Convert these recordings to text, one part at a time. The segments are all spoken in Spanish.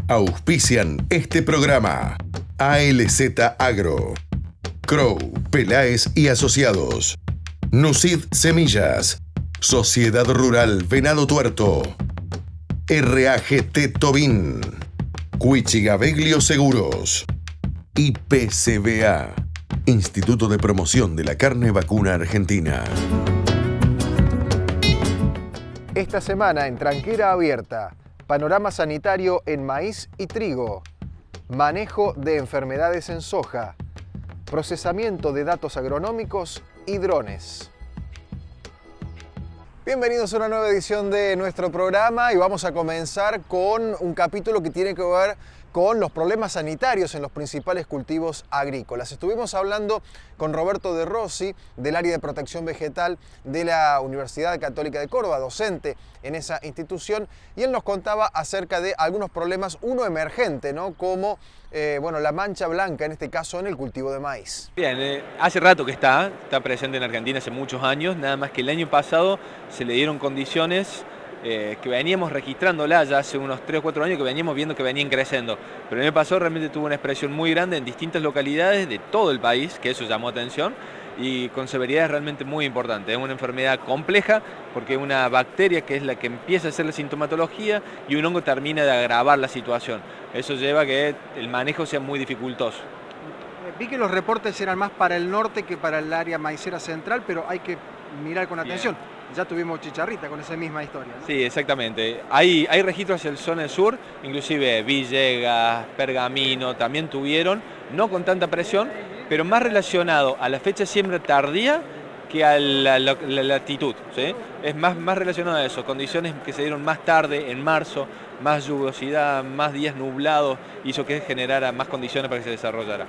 Auspician este programa. ALZ Agro, Crow, Peláez y Asociados, Nucid Semillas, Sociedad Rural Venado Tuerto, RAGT Tobin, Cuichigaveglio Seguros y PCBA, Instituto de Promoción de la Carne Vacuna Argentina. Esta semana en Tranquera Abierta, panorama sanitario en maíz y trigo, manejo de enfermedades en soja, procesamiento de datos agronómicos y drones. Bienvenidos a una nueva edición de nuestro programa y vamos a comenzar con un capítulo que tiene que ver con los problemas sanitarios en los principales cultivos agrícolas. Estuvimos hablando con Roberto De Rossi del área de protección vegetal de la Universidad Católica de Córdoba, docente en esa institución, y él nos contaba acerca de algunos problemas, uno emergente, ¿no? Como la mancha blanca, en este caso en el cultivo de maíz. Bien, hace rato que está presente en Argentina, hace muchos años, nada más que el año pasado se le dieron condiciones que veníamos registrándola ya hace unos 3 o 4 años, que veníamos viendo que venían creciendo. Pero el año pasado realmente tuvo una expresión muy grande en distintas localidades de todo el país, que eso llamó atención, y con severidades realmente muy importantes. Es una enfermedad compleja porque es una bacteria que es la que empieza a hacer la sintomatología y un hongo termina de agravar la situación. Eso lleva a que el manejo sea muy dificultoso. Vi que los reportes eran más para el norte que para el área maicera central, pero hay que mirar con atención. Bien. Ya tuvimos Chicharrita con esa misma historia, ¿no? Sí, exactamente. Hay registros hacia el zona del sur, inclusive Villegas, Pergamino, también tuvieron, no con tanta presión, pero más relacionado a la fecha de siembra tardía que a la latitud, ¿sí? Es más relacionado a eso, condiciones que se dieron más tarde, en marzo, más lluviosidad, más días nublados, hizo que generara más condiciones para que se desarrollara.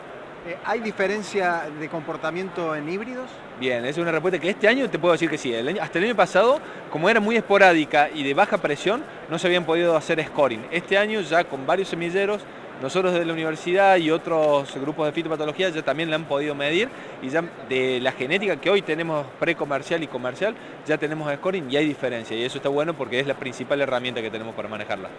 ¿Hay diferencia de comportamiento en híbridos? Bien, esa es una respuesta que este año te puedo decir que sí. Hasta el año pasado, como era muy esporádica y de baja presión, no se habían podido hacer scoring. Este año ya con varios semilleros, nosotros desde la universidad y otros grupos de fitopatología ya también la han podido medir, y ya de la genética que hoy tenemos precomercial y comercial, ya tenemos scoring y hay diferencia, y eso está bueno porque es la principal herramienta que tenemos para manejarla.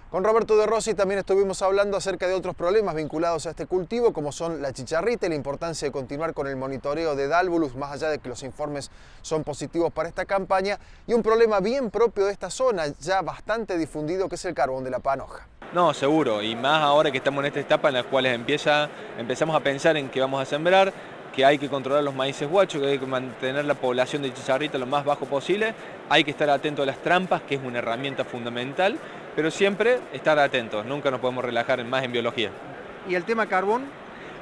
Con Roberto De Rossi también estuvimos hablando acerca de otros problemas vinculados a este cultivo, como son la chicharrita y la importancia de continuar con el monitoreo de Dálvulus, más allá de que los informes son positivos para esta campaña, y un problema bien propio de esta zona, ya bastante difundido, que es el carbón de la panoja. No, seguro, y más ahora que estamos en esta etapa en la cual empezamos a pensar en qué vamos a sembrar, que hay que controlar los maíces guachos, que hay que mantener la población de chicharrita lo más bajo posible, hay que estar atento a las trampas, que es una herramienta fundamental, pero siempre estar atentos, nunca nos podemos relajar más en biología. ¿Y el tema carbón?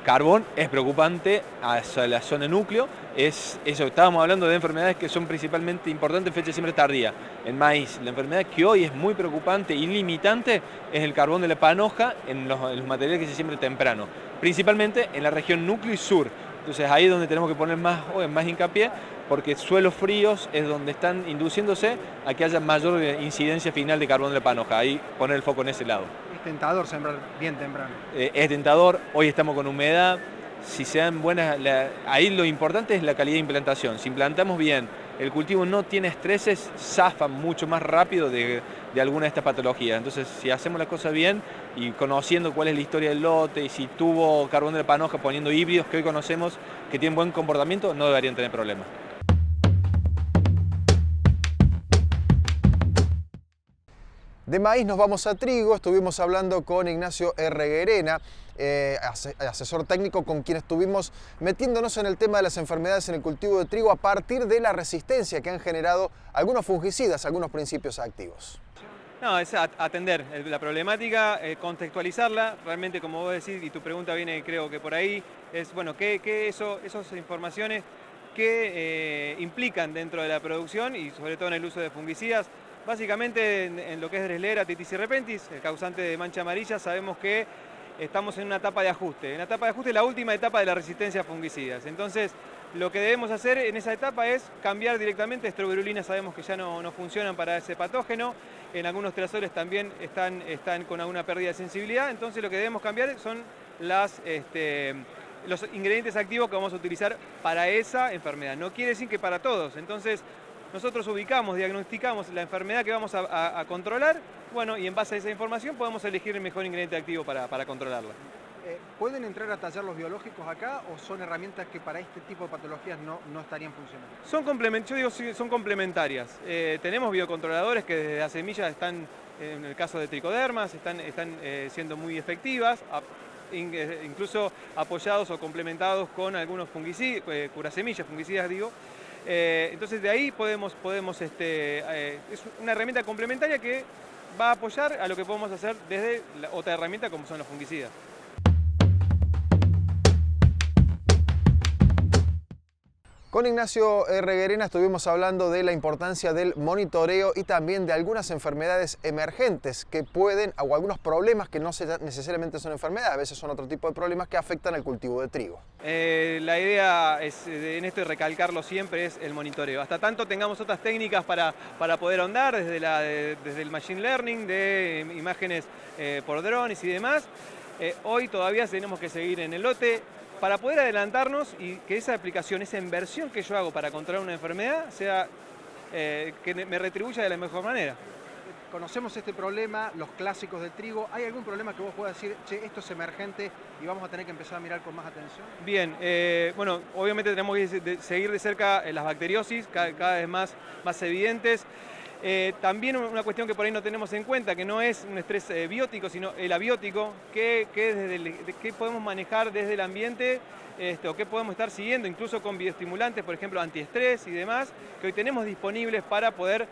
Carbón es preocupante hacia la zona núcleo, eso, estábamos hablando de enfermedades que son principalmente importantes en fecha de siembra tardía. En maíz, la enfermedad que hoy es muy preocupante y limitante es el carbón de la panoja en los materiales que se siembran temprano, principalmente en la región núcleo y sur. Entonces ahí es donde tenemos que poner más hincapié, porque suelos fríos es donde están induciéndose a que haya mayor incidencia final de carbón de la panoja. Ahí poner el foco en ese lado. Es tentador sembrar bien temprano. Es tentador, hoy estamos con humedad, si se dan buenas, ahí lo importante es la calidad de implantación. Si implantamos bien, el cultivo no tiene estreses, zafa mucho más rápido de alguna de estas patologías. Entonces, si hacemos las cosas bien y conociendo cuál es la historia del lote y si tuvo carbón de la panoja poniendo híbridos que hoy conocemos que tienen buen comportamiento, no deberían tener problemas. De maíz nos vamos a trigo, estuvimos hablando con Ignacio Erreguerena, asesor técnico con quien estuvimos metiéndonos en el tema de las enfermedades en el cultivo de trigo a partir de la resistencia que han generado algunos fungicidas, algunos principios activos. No, es atender la problemática, contextualizarla, realmente como vos decís, y tu pregunta viene creo que por ahí, es bueno, esas informaciones que implican dentro de la producción y sobre todo en el uso de fungicidas. Básicamente en lo que es Dreslera, Titis y Repentis, el causante de mancha amarilla, sabemos que estamos en una etapa de ajuste. En la etapa de ajuste es la última etapa de la resistencia a fungicidas. Entonces, lo que debemos hacer en esa etapa es cambiar directamente. Estrovirulina sabemos que ya no funcionan para ese patógeno. En algunos triazoles también están con alguna pérdida de sensibilidad. Entonces, lo que debemos cambiar son los ingredientes activos que vamos a utilizar para esa enfermedad. No quiere decir que para todos. Entonces, nosotros ubicamos, diagnosticamos la enfermedad que vamos a controlar, bueno, y en base a esa información podemos elegir el mejor ingrediente activo para controlarla. ¿Pueden entrar a tallar los biológicos acá o son herramientas que para este tipo de patologías no estarían funcionando? Yo digo, son complementarias. Tenemos biocontroladores que desde las semillas están, en el caso de tricodermas, están siendo muy efectivas, incluso apoyados o complementados con algunos fungicidas, curasemillas, fungicidas digo. Entonces de ahí podemos es una herramienta complementaria que va a apoyar a lo que podemos hacer desde la otra herramienta como son los fungicidas. Con Ignacio Reguerena estuvimos hablando de la importancia del monitoreo y también de algunas enfermedades emergentes que pueden, o algunos problemas que no necesariamente son enfermedades, a veces son otro tipo de problemas que afectan al cultivo de trigo. La idea es, en esto y recalcarlo siempre, es el monitoreo. Hasta tanto tengamos otras técnicas para poder ahondar, desde el machine learning, de imágenes por drones y demás, hoy todavía tenemos que seguir en el lote, para poder adelantarnos y que esa aplicación, esa inversión que yo hago para controlar una enfermedad, sea que me retribuya de la mejor manera. Conocemos este problema, los clásicos del trigo. ¿Hay algún problema que vos puedas decir, che, esto es emergente y vamos a tener que empezar a mirar con más atención? Bien, bueno, obviamente tenemos que seguir de cerca las bacteriosis, cada vez más evidentes. También una cuestión que por ahí no tenemos en cuenta, que no es un estrés biótico, sino el abiótico, que podemos manejar desde el ambiente, o qué podemos estar siguiendo, incluso con bioestimulantes, por ejemplo, antiestrés y demás, que hoy tenemos disponibles para poder,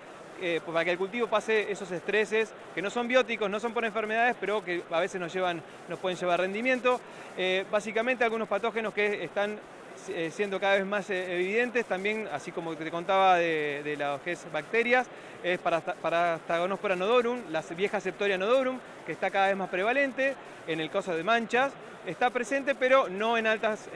para que el cultivo pase esos estreses, que no son bióticos, no son por enfermedades, pero que a veces nos pueden llevar rendimiento. Básicamente algunos patógenos que están siendo cada vez más evidentes, también, así como te contaba de las bacterias, es para Staphylococcus nodorum, la vieja Septoria nodorum, que está cada vez más prevalente. En el caso de manchas está presente, pero no en altas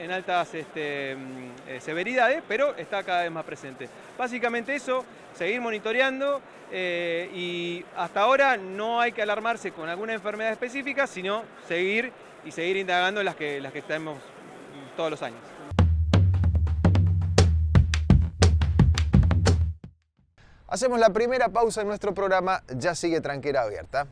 severidades, pero está cada vez más presente. Básicamente eso, seguir monitoreando, y hasta ahora no hay que alarmarse con alguna enfermedad específica, sino seguir indagando en las que tenemos todos los años. Hacemos la primera pausa en nuestro programa, ya sigue Tranquera Abierta.